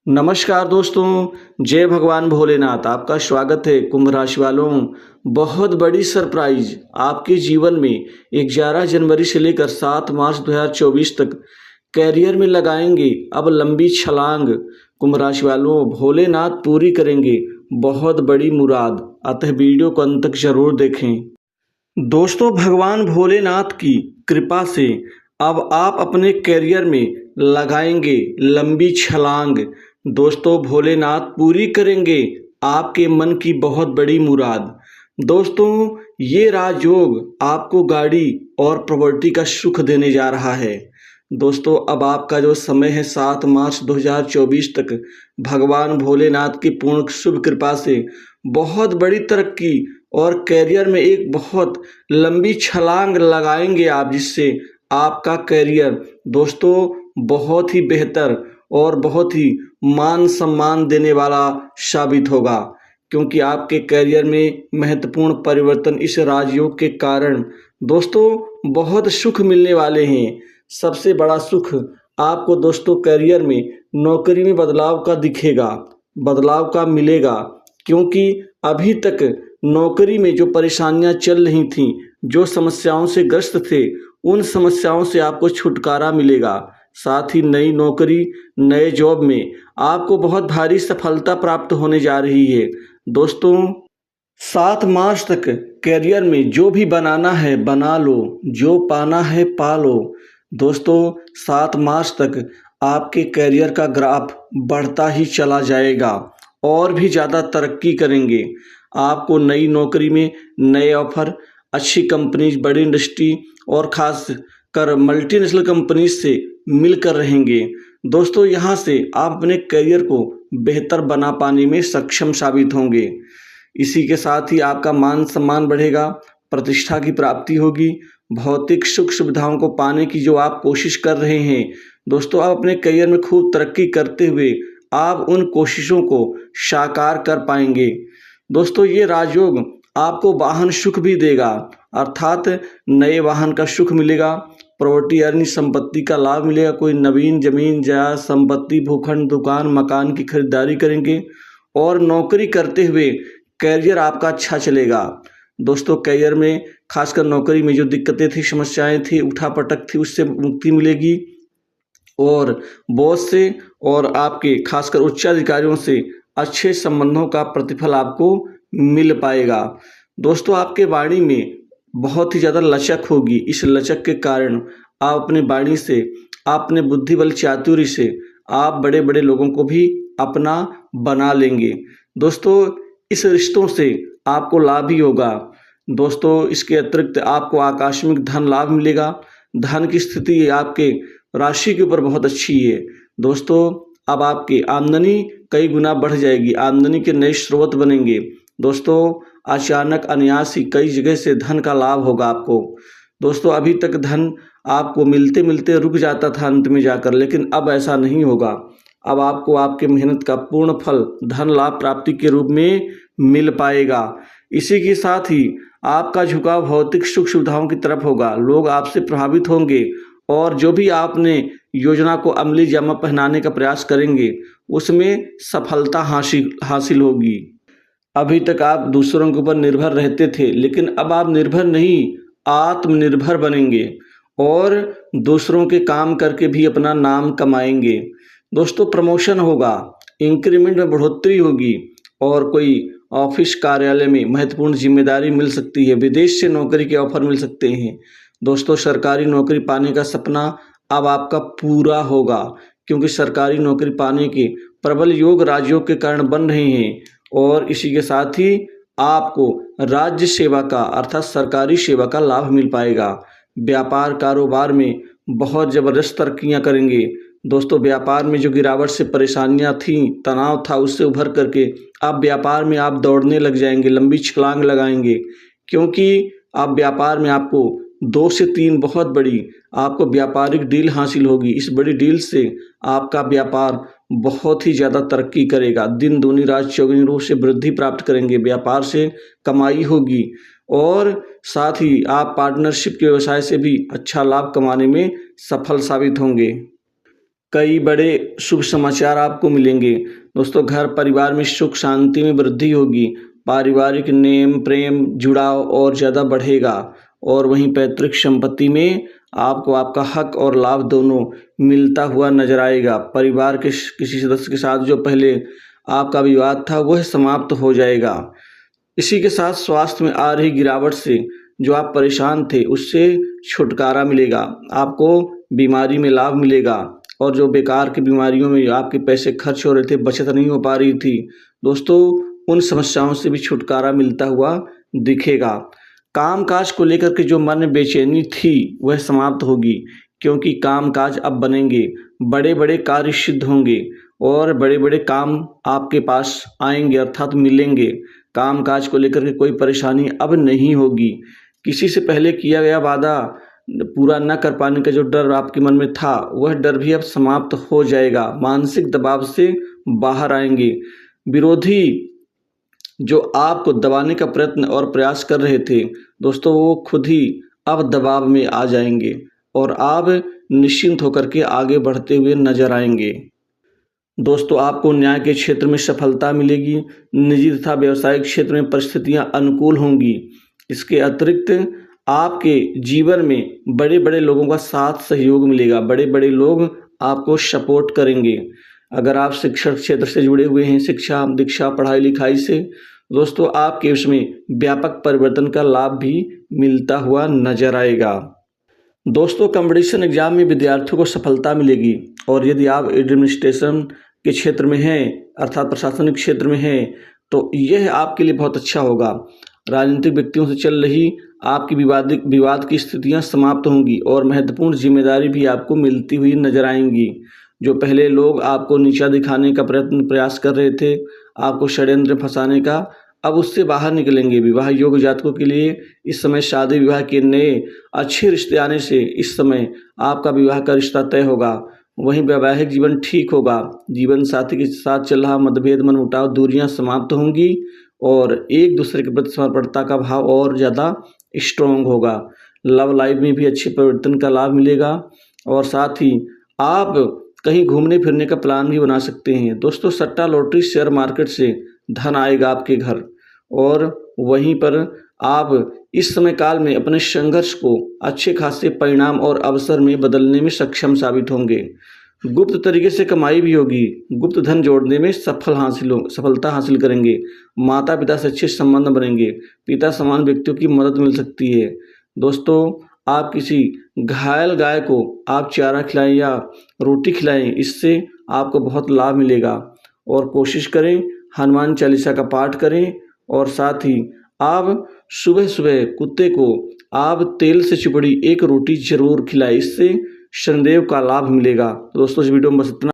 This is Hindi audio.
नमस्कार दोस्तों, जय भगवान भोलेनाथ। आपका स्वागत है कुंभ राशि वालों। बहुत बड़ी सरप्राइज आपके जीवन में 11 जनवरी से लेकर 7 मार्च 2024 तक कैरियर में लगाएंगे अब लंबी छलांग। कुंभ राशि वालों, भोलेनाथ पूरी करेंगे बहुत बड़ी मुराद, अतः वीडियो को अंत तक जरूर देखें। दोस्तों, भगवान भोलेनाथ की कृपा से अब आप अपने कैरियर में लगाएंगे लंबी छलांग। दोस्तों, भोलेनाथ पूरी करेंगे आपके मन की बहुत बड़ी मुराद। दोस्तों, ये राजयोग आपको गाड़ी और प्रॉपर्टी का सुख देने जा रहा है। दोस्तों, अब आपका जो समय है 7 मार्च 2024 तक भगवान भोलेनाथ की पूर्ण शुभ कृपा से बहुत बड़ी तरक्की और कैरियर में एक बहुत लंबी छलांग लगाएंगे आप, जिससे आपका कैरियर दोस्तों बहुत ही बेहतर और बहुत ही मान सम्मान देने वाला साबित होगा, क्योंकि आपके कैरियर में महत्वपूर्ण परिवर्तन इस राजयोग के कारण दोस्तों बहुत सुख मिलने वाले हैं। सबसे बड़ा सुख आपको दोस्तों कैरियर में नौकरी में बदलाव का दिखेगा, बदलाव का मिलेगा, क्योंकि अभी तक नौकरी में जो परेशानियां चल रही थीं, जो समस्याओं से ग्रस्त थे, उन समस्याओं से आपको छुटकारा मिलेगा। साथ ही नई नौकरी, नए जॉब में आपको बहुत भारी सफलता प्राप्त होने जा रही है। दोस्तों, 7 मार्च तक कैरियर में जो भी बनाना है बना लो, जो पाना है पा लो। दोस्तों, 7 मार्च तक आपके कैरियर का ग्राफ बढ़ता ही चला जाएगा और भी ज़्यादा तरक्की करेंगे। आपको नई नौकरी में नए ऑफर, अच्छी कंपनीज, बड़ी इंडस्ट्री और खास कर मल्टीनेशनल कंपनीज से मिलकर रहेंगे। दोस्तों, यहाँ से आप अपने करियर को बेहतर बना पाने में सक्षम साबित होंगे। इसी के साथ ही आपका मान सम्मान बढ़ेगा, प्रतिष्ठा की प्राप्ति होगी, भौतिक सुख सुविधाओं को पाने की जो आप कोशिश कर रहे हैं दोस्तों, आप अपने करियर में खूब तरक्की करते हुए आप उन कोशिशों को साकार कर पाएंगे। दोस्तों, ये राजयोग आपको वाहन सुख भी देगा, अर्थात नए वाहन का सुख मिलेगा, प्रॉपर्टी यानी संपत्ति का लाभ मिलेगा। कोई नवीन जमीन जायदाद संपत्ति, भूखंड, दुकान, मकान की खरीदारी करेंगे और नौकरी करते हुए कैरियर आपका अच्छा चलेगा। दोस्तों, कैरियर में खासकर नौकरी में जो दिक्कतें थी, समस्याएं थी, उठापटक थी, उससे मुक्ति मिलेगी और बॉस से और आपके खासकर उच्चाधिकारियों से अच्छे संबंधों का प्रतिफल आपको मिल पाएगा। दोस्तों, आपके वाणी में बहुत ही ज़्यादा लचक होगी। इस लचक के कारण आप अपने वाणी से, अपने बुद्धि बल चातुर्य से आप बड़े बड़े लोगों को भी अपना बना लेंगे। दोस्तों, इस रिश्तों से आपको लाभ ही होगा। दोस्तों, इसके अतिरिक्त आपको आकस्मिक धन लाभ मिलेगा। धन की स्थिति आपके राशि के ऊपर बहुत अच्छी है। दोस्तों, अब आपकी आमदनी कई गुना बढ़ जाएगी, आमदनी के नए स्रोत बनेंगे। दोस्तों, अचानक अनायास ही कई जगह से धन का लाभ होगा आपको। दोस्तों, अभी तक धन आपको मिलते मिलते रुक जाता था अंत में जाकर, लेकिन अब ऐसा नहीं होगा। अब आपको आपके मेहनत का पूर्ण फल धन लाभ प्राप्ति के रूप में मिल पाएगा। इसी के साथ ही आपका झुकाव भौतिक सुख सुविधाओं की तरफ होगा। लोग आपसे प्रभावित होंगे और जो भी आपने योजना को अमली जामा पहनाने का प्रयास करेंगे उसमें सफलता हासिल होगी। अभी तक आप दूसरों के ऊपर निर्भर रहते थे, लेकिन अब आप निर्भर नहीं, आत्मनिर्भर बनेंगे और दूसरों के काम करके भी अपना नाम कमाएंगे। दोस्तों, प्रमोशन होगा, इंक्रीमेंट में बढ़ोतरी होगी और कोई ऑफिस कार्यालय में महत्वपूर्ण जिम्मेदारी मिल सकती है। विदेश से नौकरी के ऑफर मिल सकते हैं। दोस्तों, सरकारी नौकरी पाने का सपना अब आपका पूरा होगा, क्योंकि सरकारी नौकरी पाने के प्रबल योग राजयोग के कारण बन रहे हैं और इसी के साथ ही आपको राज्य सेवा का अर्थात सरकारी सेवा का लाभ मिल पाएगा। व्यापार कारोबार में बहुत ज़बरदस्त तरक्कियां करेंगे। दोस्तों, व्यापार में जो गिरावट से परेशानियां थीं, तनाव था, उससे उभर करके आप व्यापार में आप दौड़ने लग जाएंगे, लंबी छलांग लगाएंगे, क्योंकि आप व्यापार में आपको 2 से 3 बहुत बड़ी आपको व्यापारिक डील हासिल होगी। इस बड़ी डील से आपका व्यापार बहुत ही ज़्यादा तरक्की करेगा, दिन दूनी रात चौगुनी रूप से वृद्धि प्राप्त करेंगे, व्यापार से कमाई होगी और साथ ही आप पार्टनरशिप के व्यवसाय से भी अच्छा लाभ कमाने में सफल साबित होंगे। कई बड़े शुभ समाचार आपको मिलेंगे। दोस्तों, घर परिवार में सुख शांति में वृद्धि होगी। पारिवारिक नेम प्रेम जुड़ाव और ज़्यादा बढ़ेगा और वहीं पैतृक संपत्ति में आपको आपका हक और लाभ दोनों मिलता हुआ नजर आएगा। परिवार के किसी सदस्य के साथ जो पहले आपका विवाद था वह समाप्त हो जाएगा। इसी के साथ स्वास्थ्य में आ रही गिरावट से जो आप परेशान थे उससे छुटकारा मिलेगा। आपको बीमारी में लाभ मिलेगा और जो बेकार की बीमारियों में आपके पैसे खर्च हो रहे थे, बचत नहीं हो पा रही थी, दोस्तों उन समस्याओं से भी छुटकारा मिलता हुआ दिखेगा। कामकाज को लेकर के जो मन में बेचैनी थी वह समाप्त होगी, क्योंकि कामकाज अब बनेंगे, बड़े बड़े कार्य सिद्ध होंगे और बड़े बड़े काम आपके पास आएंगे अर्थात मिलेंगे। कामकाज को लेकर के कोई परेशानी अब नहीं होगी। किसी से पहले किया गया वादा पूरा न कर पाने का जो डर आपके मन में था वह डर भी अब समाप्त हो जाएगा। मानसिक दबाव से बाहर आएंगे। विरोधी जो आपको दबाने का प्रयत्न और प्रयास कर रहे थे दोस्तों, वो खुद ही अब दबाव में आ जाएंगे और आप निश्चिंत होकर के आगे बढ़ते हुए नजर आएंगे। दोस्तों, आपको न्याय के क्षेत्र में सफलता मिलेगी। निजी तथा व्यवसायिक क्षेत्र में परिस्थितियां अनुकूल होंगी। इसके अतिरिक्त आपके जीवन में बड़े बड़े लोगों का साथ सहयोग मिलेगा। बड़े बड़े लोग आपको सपोर्ट करेंगे। अगर आप शिक्षण क्षेत्र से जुड़े हुए हैं, शिक्षा दीक्षा पढ़ाई लिखाई से, दोस्तों आपके उसमें व्यापक परिवर्तन का लाभ भी मिलता हुआ नजर आएगा। दोस्तों, कंपटीशन एग्जाम में विद्यार्थियों को सफलता मिलेगी और यदि आप एडमिनिस्ट्रेशन के क्षेत्र में हैं अर्थात प्रशासनिक क्षेत्र में हैं तो यह आपके लिए बहुत अच्छा होगा। राजनीतिक व्यक्तियों से चल रही आपकी विवाद की स्थितियां समाप्त होंगी और महत्वपूर्ण जिम्मेदारी भी आपको मिलती हुई नजर आएंगी। जो पहले लोग आपको नीचा दिखाने का प्रयास कर रहे थे, आपको षड्यंत्र फंसाने का, अब उससे बाहर निकलेंगे। विवाह योग्य जातकों के लिए इस समय शादी विवाह के नए अच्छे रिश्ते आने से इस समय आपका विवाह का रिश्ता तय होगा। वहीं वैवाहिक जीवन ठीक होगा। जीवन साथी के साथ चल रहा मतभेद मनमुटाव दूरियां समाप्त होंगी और एक दूसरे के प्रति समर्पणता का भाव और ज़्यादा स्ट्रॉन्ग होगा। लव लाइफ में भी अच्छे परिवर्तन का लाभ मिलेगा और साथ ही आप कहीं घूमने फिरने का प्लान भी बना सकते हैं। दोस्तों, सट्टा लॉटरी शेयर मार्केट से धन आएगा आपके घर और वहीं पर आप इस समय काल में अपने संघर्ष को अच्छे खासे परिणाम और अवसर में बदलने में सक्षम साबित होंगे। गुप्त तरीके से कमाई भी होगी। गुप्त धन जोड़ने में सफलता हासिल करेंगे। माता पिता से अच्छे संबंध बनेंगे। पिता समान व्यक्तियों की मदद मिल सकती है। दोस्तों, आप किसी घायल गाय को आप चारा खिलाएं या रोटी खिलाएं, इससे आपको बहुत लाभ मिलेगा। और कोशिश करें हनुमान चालीसा का पाठ करें और साथ ही आप सुबह सुबह कुत्ते को आप तेल से चिपड़ी एक रोटी जरूर खिलाएं, इससे शनिदेव का लाभ मिलेगा। दोस्तों, इस वीडियो में बस इतना।